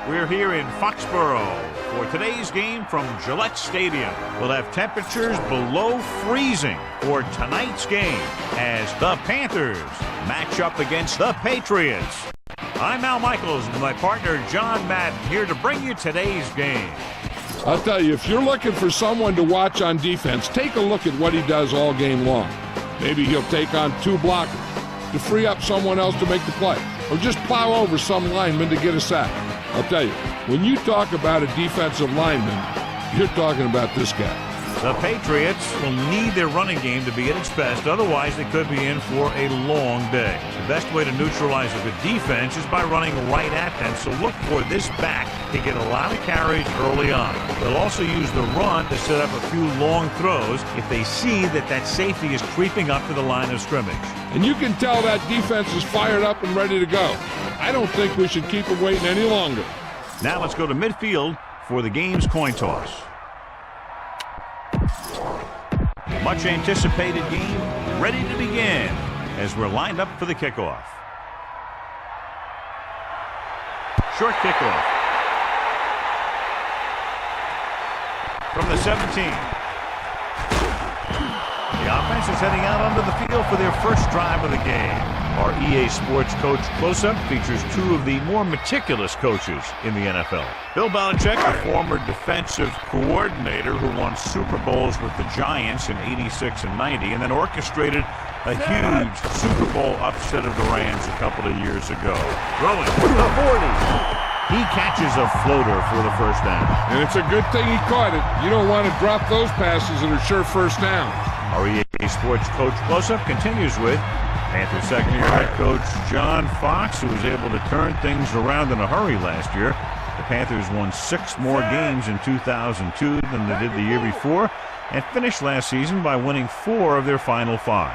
We're here in Foxborough for today's game from Gillette Stadium. We'll have temperatures below freezing for tonight's game as the Panthers match up against the Patriots. I'm Al Michaels with my partner John Madden here to bring you today's game. I'll tell you, if you're looking for someone to watch on defense, take a look at what he does all game long. Maybe he'll take on two blockers to free up someone else to make the play, or just plow over some lineman to get a sack. I'll tell you, when you talk about a defensive lineman, you're talking about this guy. The Patriots will need their running game to be at its best, otherwise they could be in for a long day. The best way to neutralize a good defense is by running right at them, so look for this back to get a lot of carries early on. They'll also use the run to set up a few long throws if they see that safety is creeping up to the line of scrimmage. And you can tell that defense is fired up and ready to go. I don't think we should keep them waiting any longer. Now let's go to midfield for the game's coin toss. Much anticipated game ready to begin as we're lined up for the kickoff. Short kickoff from the 17. The offense is heading out onto the field for their first drive of the game. Our EA Sports Coach Close-Up features two of the more meticulous coaches in the NFL. Bill Belichick, a former defensive coordinator who won Super Bowls with the Giants in '86 and '90, and then orchestrated a huge Super Bowl upset of the Rams a couple of years ago. Throwing to the 40. He catches a floater for the first down. And it's a good thing he caught it. You don't want to drop those passes that are sure first downs. Our EA Sports Coach Close-Up continues with Panthers second-year head coach John Fox, who was able to turn things around in a hurry last year. The Panthers won 6 more games in 2002 than they did the year before, and finished last season by winning 4 of their final 5.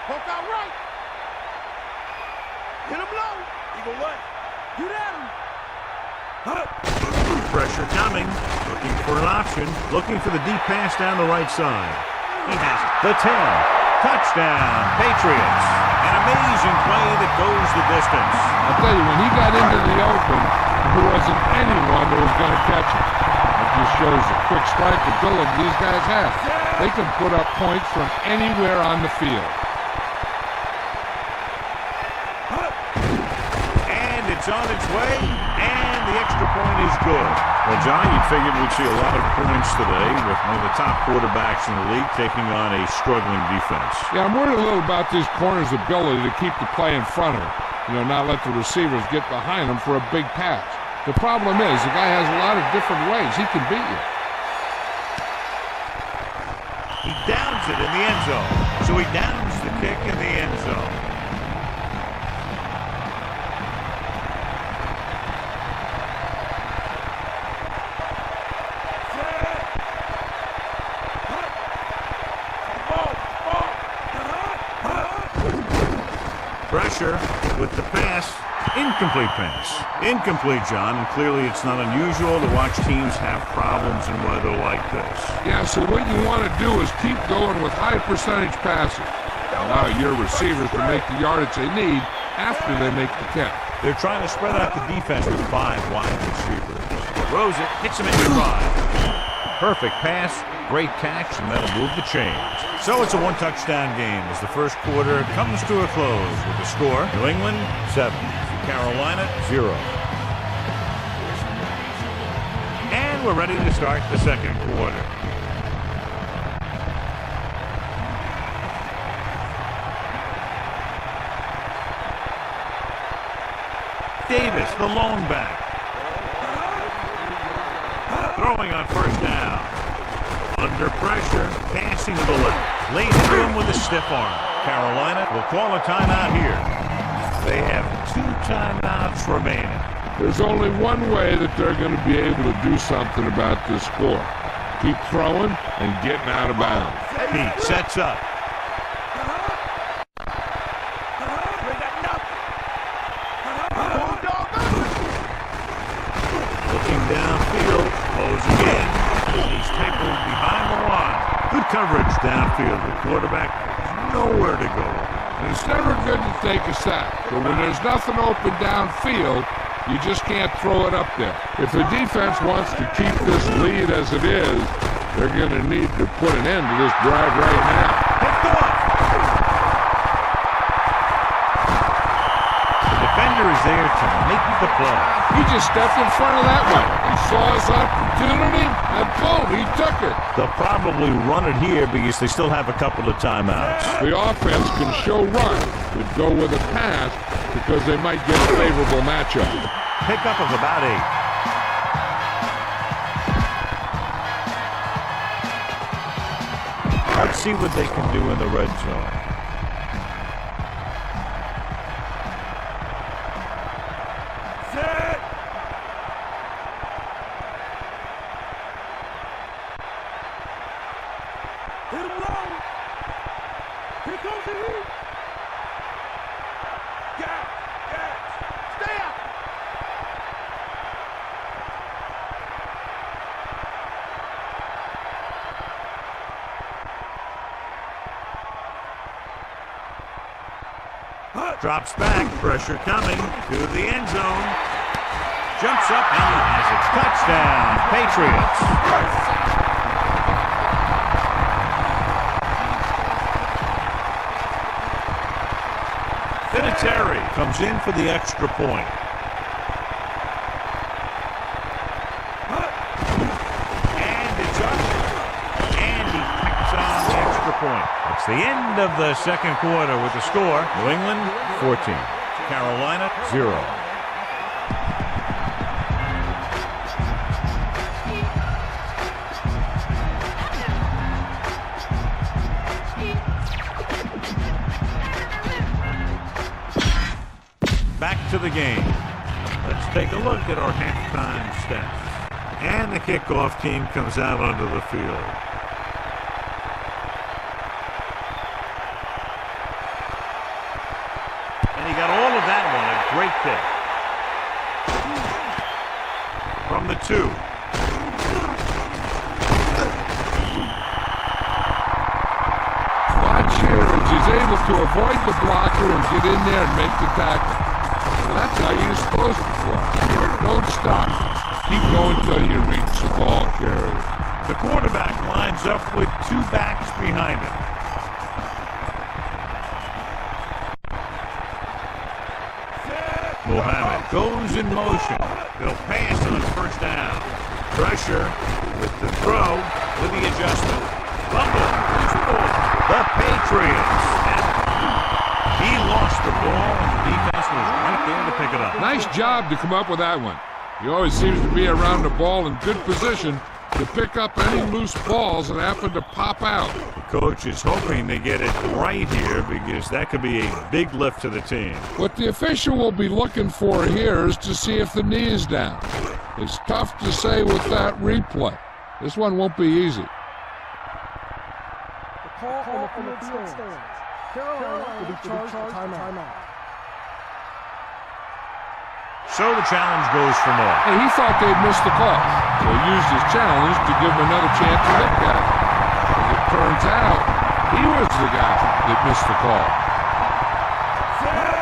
Poke out right. Hit him low. Eagle left. Get at him. Pressure coming, looking for an option, looking for the deep pass down the right side. He has it. The 10. Touchdown, Patriots. An amazing play that goes the distance. I'll tell you, when he got into the open, there wasn't anyone that was going to catch him. It just shows the quick strike ability these guys have. They can put up points from anywhere on the field. And it's on its way, and the extra point is good. Well, John, you figured we'd see a lot of points today with one of the top quarterbacks in the league taking on a struggling defense. Yeah, I'm worried a little about this corner's ability to keep the play in front of him. Not let the receivers get behind him for a big pass. The problem is the guy has a lot of different ways he can beat you. He downs it in the end zone. So he downs the kick in the end zone. Pressure with the pass. Incomplete pass. Incomplete, John, and clearly it's not unusual to watch teams have problems in weather like this. Yeah, so what you want to do is keep going with high percentage passes. Allow your receivers to make the yardage they need after they make the catch. They're trying to spread out the defense with 5 wide receivers. Throws it, hits him in stride. Perfect pass, great catch, and that'll move the chains. So it's a 1-touchdown game as the first quarter comes to a close with the score: New England 7, Carolina 0. And we're ready to start the second quarter. Davis, the lone back. Throwing on first down. Under pressure, passing to the left. Lays into him with a stiff arm. Carolina will call a timeout here. They have 2 timeouts remaining. There's only one way that they're going to be able to do something about this score. Keep throwing and getting out of bounds. Pete sets up. Looking downfield, goes again. He's tackled behind the line. Good coverage downfield. The quarterback nowhere to go. It's never good to take a sack, but when there's nothing open downfield, you just can't throw it up there. If the defense wants to keep this lead as it is, they're going to need to put an end to this drive right now. Picked off. The defender is there to make the play. He just stepped in front of that one. He saw his opportunity, and boom, he took it. They'll probably run it here because they still have a couple of timeouts. The offense can show run, but go with a pass because they might get a favorable matchup. Pickup of about 8. Let's see what they can do in the red zone. Set. Hit him low. Here comes the heat. Gas. Stay out. Drops back, pressure coming to the end zone. Jumps up and he has it. Touchdown, Patriots. Vinatieri comes in for the extra point. And it's up. And he picks on the extra point. It's the end of the second quarter with the score. New England 14, Carolina 0. Back to the game. Let's take a look at our halftime stats. And the kickoff team comes out onto the field. And he got all of that one. A great kick. From the 2. Watch here as he's able to avoid the blocker and get in there and make the tackle. That's how you're supposed to play. Don't stop. Keep going till you reach the ball carrier. The quarterback lines up with 2 backs behind him. Mohammed goes in motion. They'll pass on first down. Pressure with the throw, with the adjustment. Fumble. The Patriots. He lost the ball, and the defense was right there to pick it up. Nice job to come up with that one. He always seems to be around the ball in good position to pick up any loose balls that happen to pop out. The coach is hoping they get it right here because that could be a big lift to the team. What the official will be looking for here is to see if the knee is down. It's tough to say with that replay. This one won't be easy. The call on the field stands. Carolina will be charged a timeout. So the challenge goes for more. Hey, he thought they'd missed the call, so he used his challenge to give him another chance to look at it. As it turns out, he was the guy that missed the call.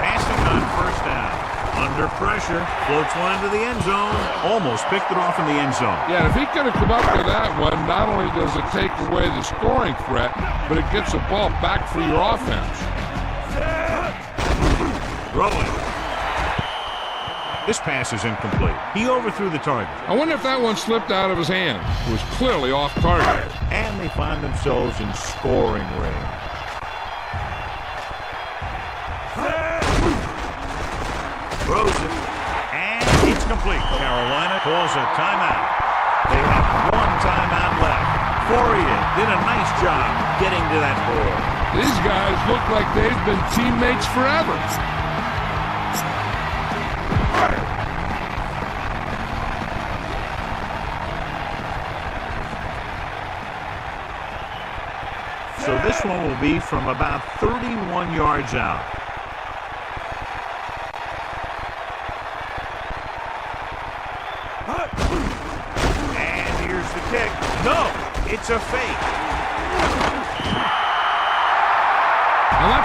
Passing on first down. Under pressure, floats one into the end zone. Almost picked it off in the end zone. Yeah, if he could have come up with that one, not only does it take away the scoring threat, but it gets the ball back for your offense. Throwing. This pass is incomplete. He overthrew the target. I wonder if that one slipped out of his hand. It was clearly off target. And they find themselves in scoring range. Throws it. And it's complete. Carolina calls a timeout. They have 1 timeout left. Fourier did a nice job getting to that ball. These guys look like they've been teammates forever. So this one will be from about 31 yards out. And here's the kick. No, it's a fake.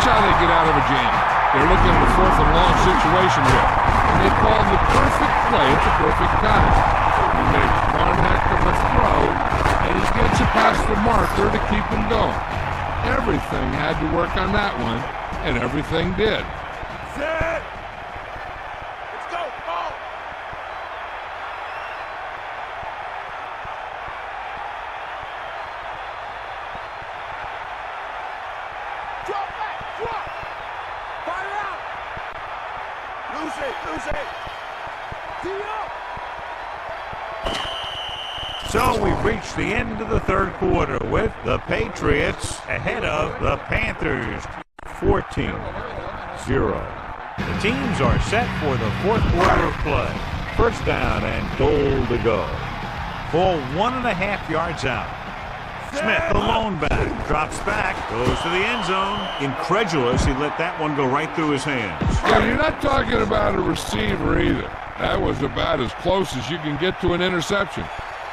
Watch how they get out of a jam. They're looking at a 4th and long situation here. And they call the perfect play at the perfect time. He makes one heck of a throw, and he gets it past the marker to keep him going. Everything had to work on that one, and everything did. Set! Let's go! Ball! Drop back! Drop! Fire out! Lose it! Lose it! Tee up! So we've reached the end of the third quarter with the Patriots ahead of the Panthers, 14-0. The teams are set for the fourth quarter of play. First down and goal to go. Ball 1.5 yards out. Smith, the lone back, drops back, goes to the end zone. Incredulous, he let that one go right through his hands. Yeah, you're not talking about a receiver either. That was about as close as you can get to an interception.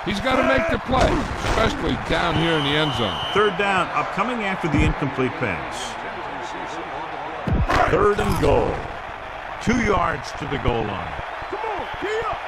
He's got to make the play, especially down here in the end zone. Third down, upcoming after the incomplete pass. Third and goal. 2 yards to the goal line. Come on! Tee up!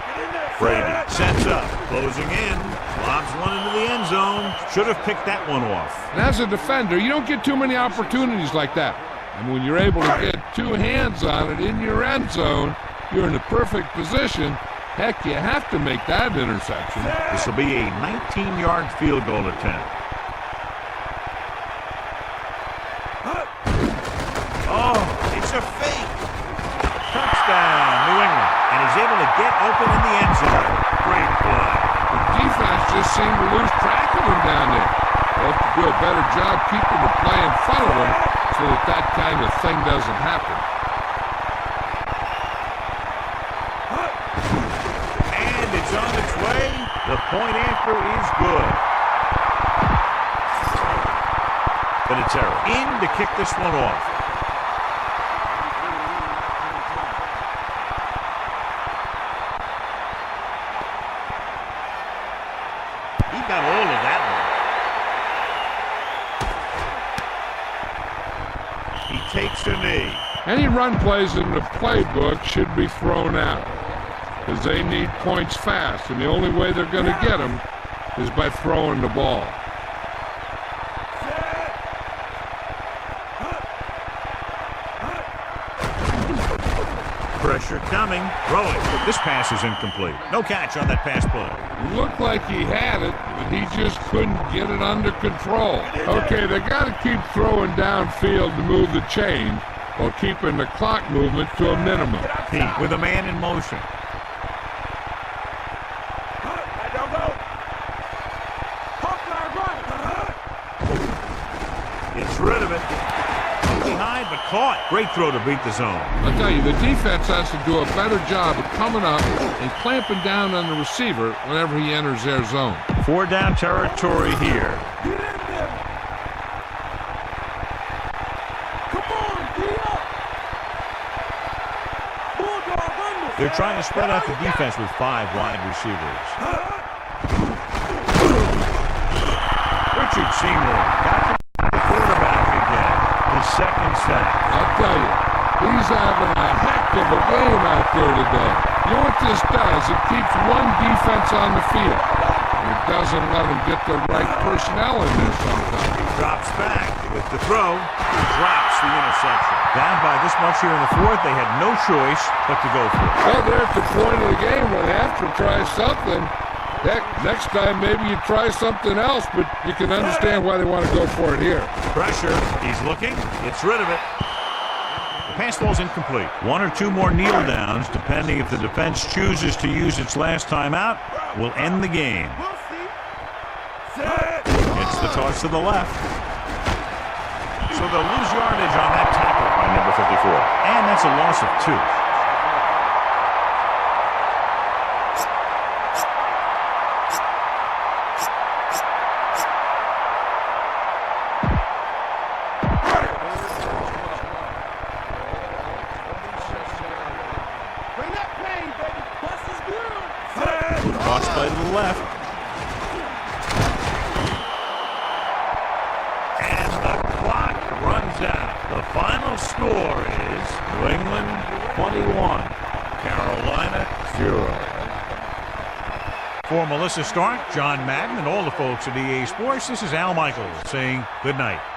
Get in there! Brady sets up, closing in, lobs one into the end zone. Should have picked that one off. And as a defender, you don't get too many opportunities like that. And when you're able to get 2 hands on it in your end zone, you're in the perfect position. Heck, you have to make that interception. This will be a 19-yard field goal attempt. Oh, it's a fake. Touchdown, New England. And he's able to get open in the end zone. Great play. The defense just seemed to lose track of him down there. They have to do a better job keeping the play in front of them so that kind of thing doesn't happen. It's on its way. The point after is good. Vinatieri in to kick this one off. He got all of that one. He takes a knee. Any run plays in the playbook should be thrown out, because they need points fast, and the only way they're going to get them is by throwing the ball. Pressure coming. Throw it. This pass is incomplete. No catch on that pass play. It looked like he had it, but he just couldn't get it under control. Okay, they got to keep throwing downfield to move the chain while keeping the clock movement to a minimum. Pete with a man in motion. Gets rid of it. Behind, but caught. Great throw to beat the zone. I'll tell you, the defense has to do a better job of coming up and clamping down on the receiver whenever he enters their zone. 4 down territory here. They're trying to spread out the defense with 5 wide receivers. Richard Seymour got the quarterback again. His second sack. I'll tell you, he's having a heck of a game out there today. You know what this does? It keeps one defense on the field. It doesn't let them get the right personnel in there sometimes. Drops back with the throw. Drops the interception. Down by this much here in the fourth, they had no choice but to go for it. Well, they're at the point of the game where they have to try something. Heck, next time maybe you try something else, but you can understand why they want to go for it here. Pressure. He's looking. Gets rid of it. The pass ball's incomplete. 1 or 2 more kneel downs, depending if the defense chooses to use its last timeout, will end the game. It's the toss to the left. So they'll lose yardage on that tackle by number 54. And that's a loss of 2. Cross play to the left. And the clock runs down. The final score is New England 21, Carolina 0. For Melissa Stark, John Madden, and all the folks at EA Sports, this is Al Michaels saying good night.